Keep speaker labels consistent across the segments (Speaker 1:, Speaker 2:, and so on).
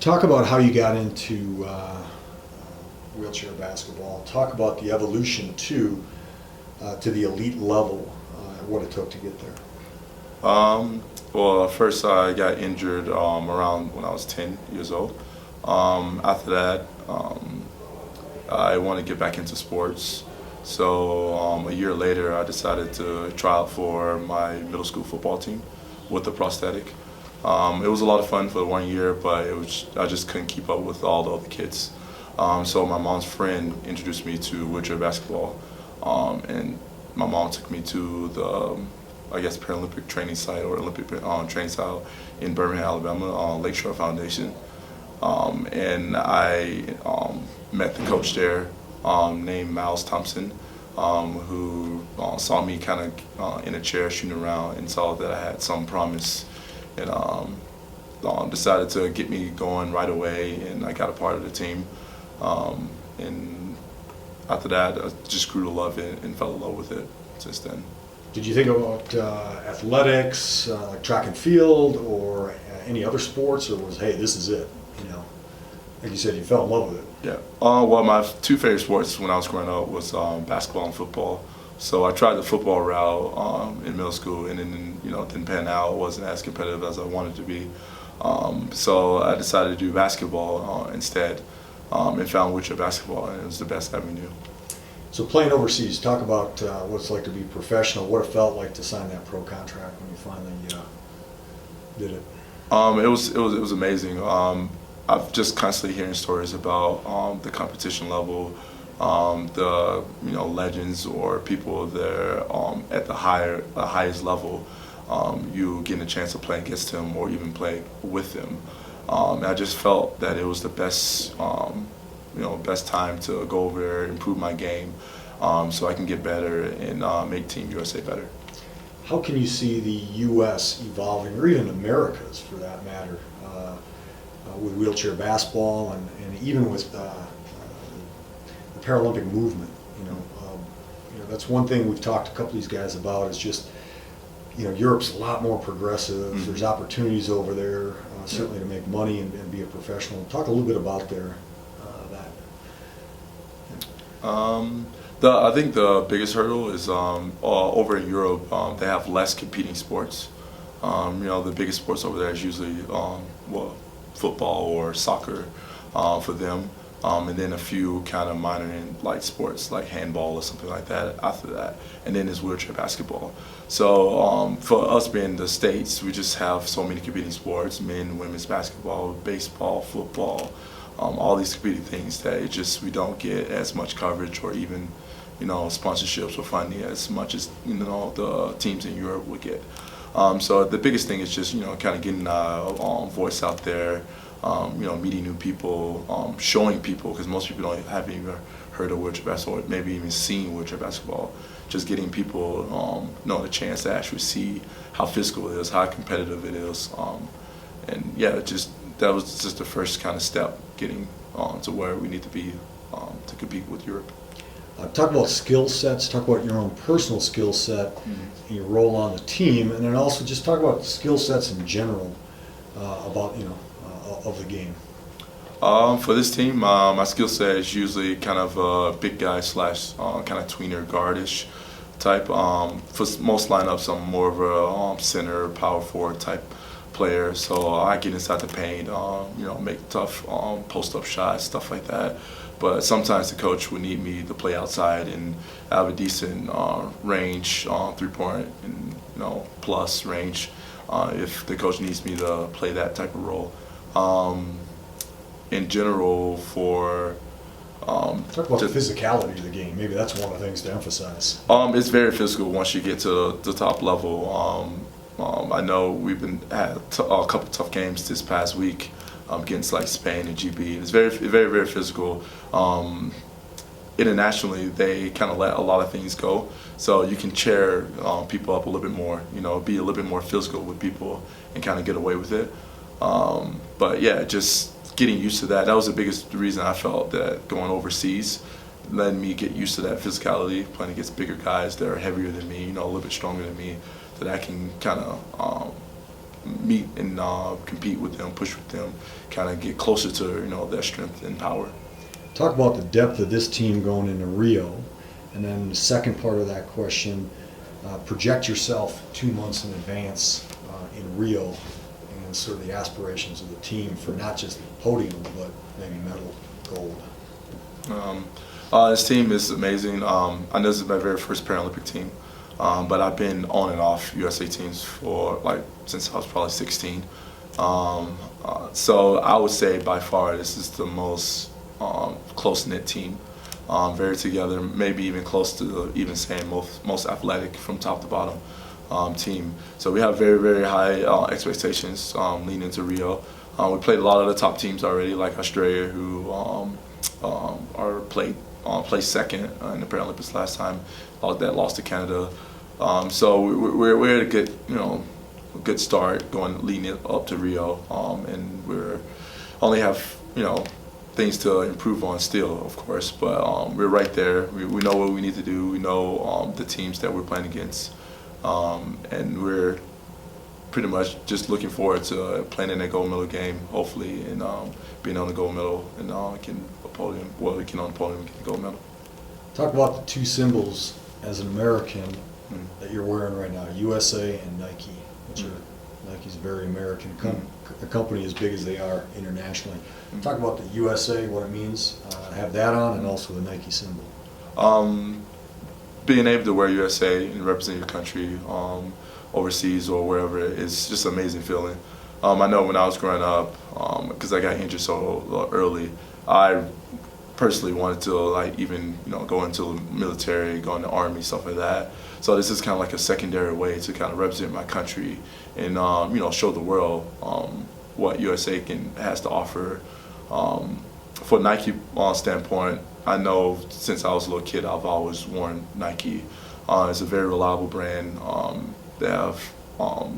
Speaker 1: Talk about how you got into wheelchair basketball. Talk about the evolution to the elite level, what it took to get there.
Speaker 2: Well, first I got injured around when I was 10 years old. After that, I wanted to get back into sports. So a year later, I decided to try out for my middle school football team with the prosthetic. It was a lot of fun for 1 year, but I just couldn't keep up with all the other kids. So my mom's friend introduced me to wheelchair basketball, and my mom took me to the, I guess, Paralympic training site or Olympic training site in Birmingham, Alabama, Lakeshore Foundation. And I met the coach there named Miles Thompson, who saw me kind of in a chair shooting around and saw that I had some promise, and decided to get me going right away, and I got a part of the team. And after that, I just grew to love it and fell in love with it since then.
Speaker 1: Did you think about athletics, like track and field, or any other sports, or was, hey, this is it? You know, like you said, you fell in love with it.
Speaker 2: Yeah. Well, my two favorite sports when I was growing up was basketball and football. So I tried the football route in middle school, and then didn't pan out. It wasn't as competitive as I wanted to be. So I decided to do basketball instead, and found wheelchair basketball, and it was the best avenue.
Speaker 1: So playing overseas, talk about what it's like to be professional, what it felt like to sign that pro contract when you finally did it.
Speaker 2: It was amazing. I've just constantly hearing stories about the competition level, the legends or people there at the highest level. You getting a chance to play against them or even play with them. I just felt that it was the best. Best time to go over there, improve my game, so I can get better and make Team USA better.
Speaker 1: How can you see the U.S. evolving, or even America's for that matter, with wheelchair basketball and even with the Paralympic movement? That's one thing we've talked to a couple of these guys about is just, Europe's a lot more progressive. Mm-hmm. There's opportunities over there, certainly to make money and be a professional. Talk a little bit about that.
Speaker 2: I think the biggest hurdle is over in Europe. They have less competing sports. The biggest sports over there is usually football or soccer for them, and then a few kind of minor in like sports like handball or something like that after that, and then there's wheelchair basketball. So for us being in the States, we just have so many competing sports: men, women's basketball, baseball, football. All these competing things that we don't get as much coverage or even sponsorships or funding as much as the teams in Europe would get. So the biggest thing is just kind of getting our voice out there, meeting new people, showing people, because most people haven't even heard of wheelchair basketball or maybe even seen wheelchair basketball. Just getting people the chance to actually see how physical it is, how competitive it is, and yeah, that was just the first kind of step getting to where we need to be to compete with Europe.
Speaker 1: Talk about skill sets, talk about your own personal skill set, and your role on the team, and then also just talk about skill sets in general about of the game.
Speaker 2: For this team, my skill set is usually kind of a big guy / kind of tweener guardish type. For most lineups, I'm more of a center, power forward type player, so I get inside the paint, make tough post-up shots, stuff like that. But sometimes the coach would need me to play outside and have a decent range, 3-point and plus range, if the coach needs me to play that type of role. In general, for
Speaker 1: talk about the physicality of the game. Maybe that's one of the things to emphasize.
Speaker 2: It's very physical once you get to the top level. I know we've had a couple tough games this past week against like Spain and GB. It's very, very, very physical. Internationally, they kind of let a lot of things go, so you can cheer people up a little bit more. Be a little bit more physical with people and kind of get away with it. But yeah, just getting used to that. That was the biggest reason I felt that going overseas let me get used to that physicality, playing against bigger guys that are heavier than me, a little bit stronger than me, that I can kind of meet and compete with them, push with them, kind of get closer to their strength and power.
Speaker 1: Talk about the depth of this team going into Rio, and then the second part of that question, project yourself 2 months in advance in Rio, and sort of the aspirations of the team for not just the podium, but maybe medal, gold.
Speaker 2: This team is amazing. I know this is my very first Paralympic team, but I've been on and off USA teams for since I was probably 16. So I would say by far this is the most close-knit team, very together, maybe even close to even saying most athletic from top to bottom team. So we have very, very high expectations leading into Rio. We played a lot of the top teams already, like Australia, who placed second in the Paralympics last time. That lost to Canada. So we're at a good start leading up to Rio, and we're only have things to improve on still, of course, but we're right there. We know what we need to do. We know the teams that we're playing against, and we're pretty much just looking forward to playing in a gold medal game, hopefully, and being on the gold medal and getting a podium. Well, we can on the podium, get the gold medal.
Speaker 1: Talk about the two symbols as an American that you're wearing right now, USA and Nike, which are Nike's a very American a company as big as they are internationally. Talk about the USA, what it means, have that on, and also the Nike symbol.
Speaker 2: Being able to wear USA and represent your country overseas or wherever is just an amazing feeling. I know when I was growing up, because I got injured so early, I personally wanted to even go into the military, go in the army, stuff like that. So this is kind of like a secondary way to kind of represent my country and show the world what USA has to offer. For Nike standpoint, I know since I was a little kid, I've always worn Nike. It's a very reliable brand. They have all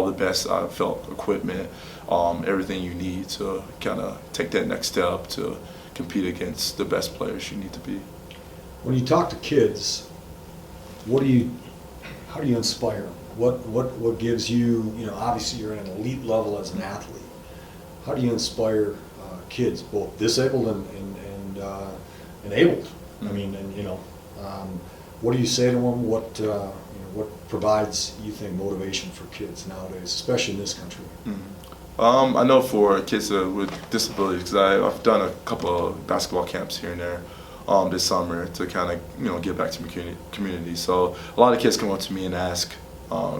Speaker 2: the best, I felt, equipment, everything you need to kind of take that next step to compete against the best players you need to be.
Speaker 1: When you talk to kids, how do you inspire them? What gives you, obviously you're at an elite level as an athlete. How do you inspire kids, both disabled and enabled? I mean, what do you say to them? What provides, you think, motivation for kids nowadays, especially in this country?
Speaker 2: I know for kids with disabilities, because I've done a couple of basketball camps here and there this summer to kind of give back to my community. So a lot of kids come up to me and ask, how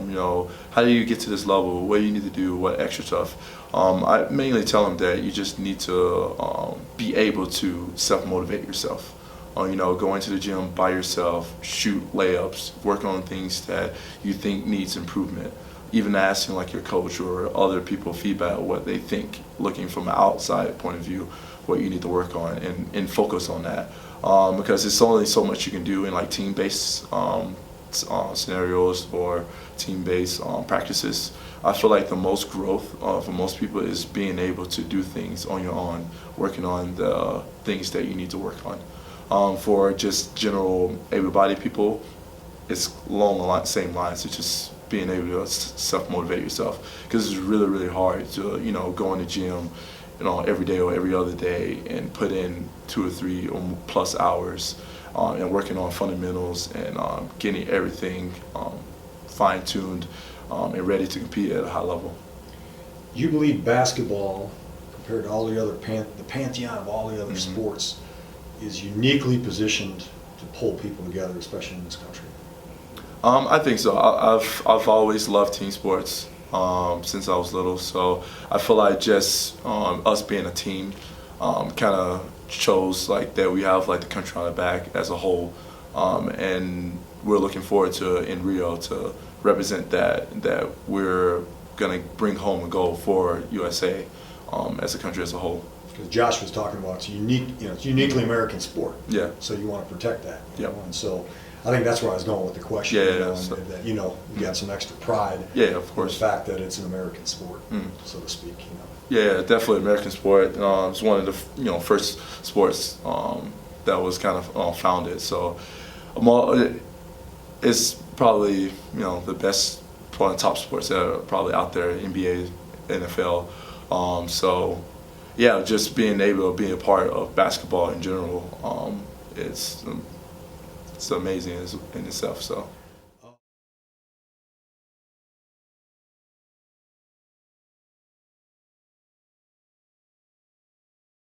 Speaker 2: do you get to this level? What do you need to do? What extra stuff? I mainly tell them that you just need to be able to self-motivate yourself. Go into the gym by yourself, shoot layups, work on things that you think needs improvement. Even asking your coach or other people feedback what they think, looking from an outside point of view, what you need to work on and focus on that. Because there's only so much you can do in team-based scenarios or team-based practices. I feel like the most growth for most people is being able to do things on your own, working on the things that you need to work on. For just general able-bodied people, it's along the same lines. It's just being able to self-motivate yourself, because it's really, really hard to go in the gym every day or every other day and put in 2 or 3 or plus hours and working on fundamentals and getting everything fine-tuned and ready to compete at a high level.
Speaker 1: You believe basketball, compared to all the other the pantheon of all the other sports, is uniquely positioned to pull people together, especially in this country?
Speaker 2: I think so. I've always loved team sports since I was little, so I feel like just us being a team kind of shows that we have the country on our back as a whole, and we're looking forward to in Rio to represent that we're gonna bring home a gold for USA as a country as a whole.
Speaker 1: Because Josh was talking about it's unique, it's uniquely American sport.
Speaker 2: Yeah.
Speaker 1: So you want to protect that.
Speaker 2: Yeah.
Speaker 1: And so I think that's where I was going with the question.
Speaker 2: Yeah.
Speaker 1: That you got some extra pride.
Speaker 2: Yeah, of course.
Speaker 1: The fact that it's an American sport, so to speak.
Speaker 2: Yeah, definitely American sport. It's one of the first sports that was kind of founded. So it's probably the best one of the top sports that are probably out there, NBA, NFL. So yeah, just being able to be a part of basketball in general, it's amazing in itself. So.